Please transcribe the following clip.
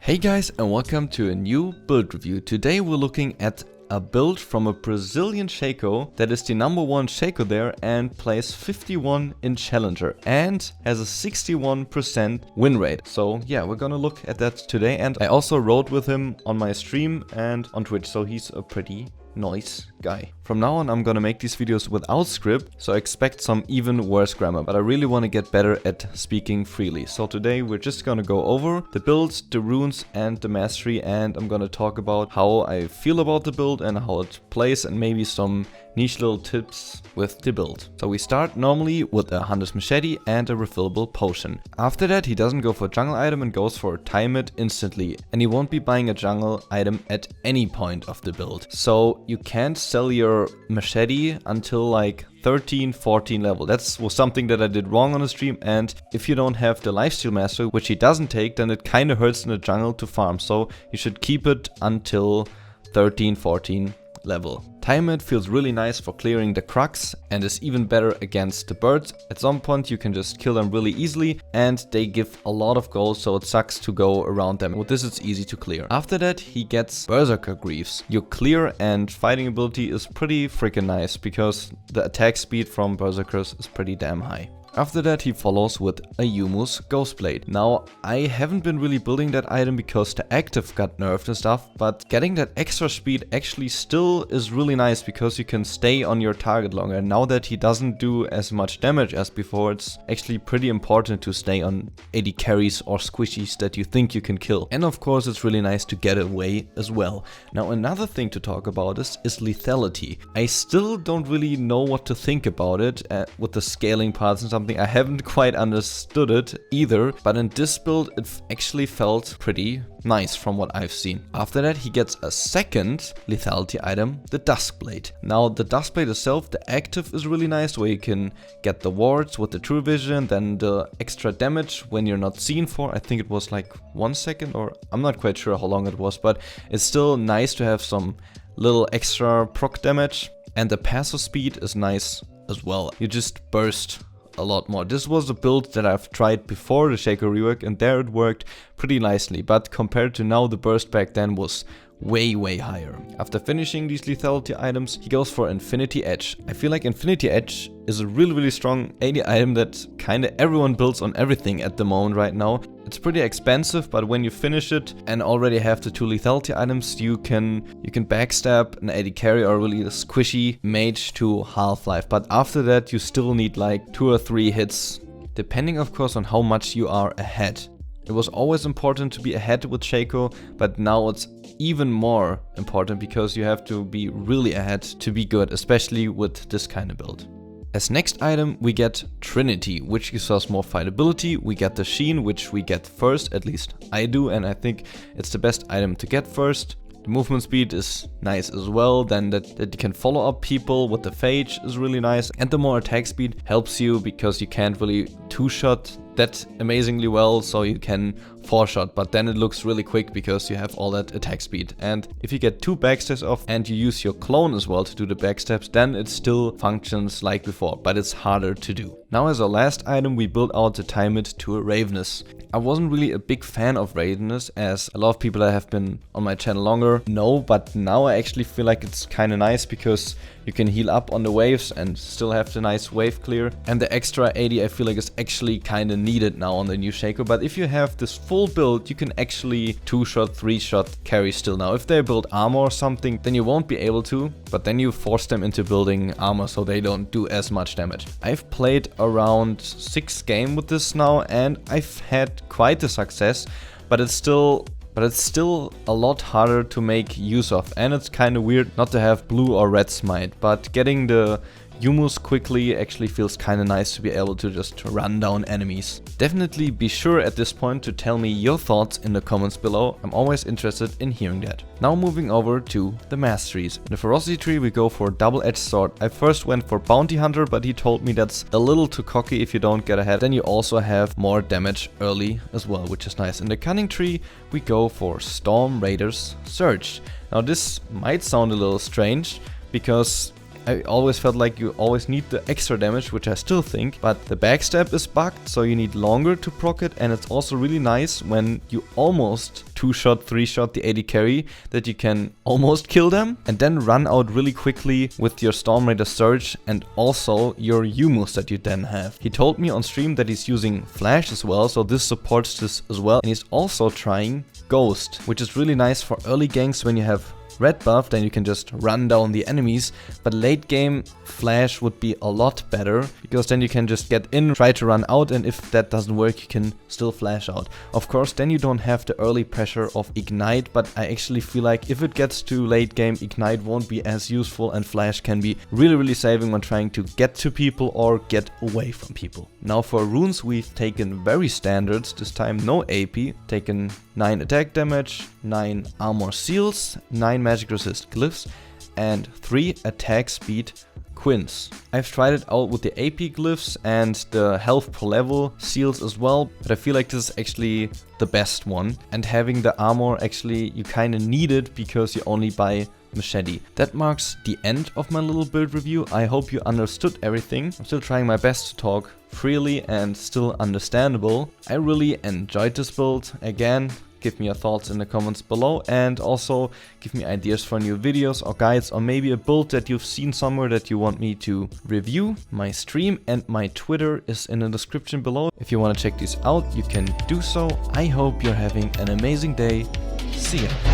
Hey guys, and welcome to a new build review. Today we're looking at a build from a Brazilian Shaco that is the #1 Shaco there and plays 51 in Challenger and has a 61% win rate. So yeah, we're gonna look at that today, and I also rode with him on my stream and on Twitch, so he's a pretty nice guy. From now on I'm gonna make these videos without script, so expect some even worse grammar, but I really want to get better at speaking freely. So today we're just gonna go over the builds, the runes and the mastery, and I'm gonna talk about how I feel about the build and how it plays, and maybe some niche little tips with the build. So we start normally with a Hunter's Machete and a refillable potion. After that he doesn't go for a jungle item and goes for time it instantly, and he won't be buying a jungle item at any point of the build. So you can't sell your machete until like 13-14 level. That was something that I did wrong on the stream, and if you don't have the lifesteal mastery, which he doesn't take, then it kind of hurts in the jungle to farm, so you should keep it until 13-14 level. Time it feels really nice for clearing the crux and is even better against the birds. At some point you can just kill them really easily, and they give a lot of gold, so it sucks to go around them. With this it's easy to clear. After that he gets Berserker Greaves. Your clear and fighting ability is pretty freaking nice because the attack speed from Berserkers is pretty damn high. After that he follows with a Yumu's Ghostblade. Now I haven't been really building that item because the active got nerfed and stuff, but getting that extra speed actually still is really nice because you can stay on your target longer. And now that he doesn't do as much damage as before, it's actually pretty important to stay on AD carries or squishies that you think you can kill. And of course it's really nice to get away as well. Now another thing to talk about is lethality. I still don't really know what to think about it with the scaling parts and something. I haven't quite understood it either, but in this build it actually felt pretty nice from what I've seen. After that he gets a second lethality item, the Duskblade. Now the Duskblade itself, the active is really nice, where you can get the wards with the true vision, then the extra damage when you're not seen for, I think it was like 1 second, or I'm not quite sure how long it was, but it's still nice to have some little extra proc damage. And the passive speed is nice as well. You just burst a lot more. This was a build that I've tried before the Shaco rework, and there it worked pretty nicely, but compared to now, the burst back then was way higher. After finishing these lethality items, he goes for Infinity Edge. I feel like Infinity Edge is a really strong AD item that kinda everyone builds on everything at the moment right now. It's pretty expensive, but when you finish it and already have the 2 lethality items, you can backstab an AD carry or really a squishy mage to half-life. But after that you still need like 2 or 3 hits, depending of course on how much you are ahead. It was always important to be ahead with Shaco, but now it's even more important because you have to be really ahead to be good, especially with this kind of build. As next item we get Trinity, which gives us more fightability. We get the Sheen, which we get first, at least I do, and I think it's the best item to get first. The movement speed is nice as well, then that you can follow up people with the Phage is really nice, and the more attack speed helps you because you can't really 2-shot that amazingly well, so you can 4-shot, but then it looks really quick because you have all that attack speed. And if you get 2 backstabs off and you use your clone as well to do the backstabs, then it still functions like before, but it's harder to do. Now as our last item we build out the Time It to a Ravenous. I wasn't really a big fan of Ravenous, as a lot of people that have been on my channel longer know, but now I actually feel like it's kinda nice because you can heal up on the waves and still have the nice wave clear. And the extra 80 I feel like is actually kinda needed now on the new Shaco. But if you have this full build, you can actually 2-shot, 3-shot carry still. Now if they build armor or something, then you won't be able to, but then you force them into building armor so they don't do as much damage. I've played around 6 games with this now, and I've had quite a success, but it's still a lot harder to make use of, and it's kind of weird not to have blue or red smite, but getting the Yumu's quickly actually feels kinda nice to be able to just run down enemies. Definitely be sure at this point to tell me your thoughts in the comments below. I'm always interested in hearing that. Now moving over to the masteries. In the ferocity tree we go for double-edged sword. I first went for bounty hunter, but he told me that's a little too cocky if you don't get ahead. Then you also have more damage early as well, which is nice. In the cunning tree we go for Storm Raiders Surge. Now this might sound a little strange because I always felt like you always need the extra damage, which I still think, but the backstab is bugged, so you need longer to proc it, and it's also really nice when you almost 2-shot, 3-shot the AD carry, that you can almost kill them and then run out really quickly with your Storm Raider Surge and also your U-moves that you then have. He told me on stream that he's using Flash as well, so this supports this as well, and he's also trying Ghost, which is really nice for early ganks when you have red buff, then you can just run down the enemies, but late game Flash would be a lot better, because then you can just get in, try to run out, and if that doesn't work you can still flash out. Of course then you don't have the early pressure of Ignite, but I actually feel like if it gets to late game, Ignite won't be as useful and Flash can be really saving when trying to get to people or get away from people. Now for runes we've taken very standards, this time no AP, taken 9 attack damage, 9 armor seals, 9 magic resist glyphs, and 3 attack speed quints. I've tried it out with the AP glyphs and the health per level seals as well, but I feel like this is actually the best one. And having the armor, actually you kinda need it because you only buy machete. That marks the end of my little build review. I hope you understood everything. I'm still trying my best to talk freely and still understandable. I really enjoyed this build. Again, give me your thoughts in the comments below, and also give me ideas for new videos or guides, or maybe a build that you've seen somewhere that you want me to review. My stream and my Twitter is in the description below. If you want to check these out, you can do so. I hope you're having an amazing day. See ya.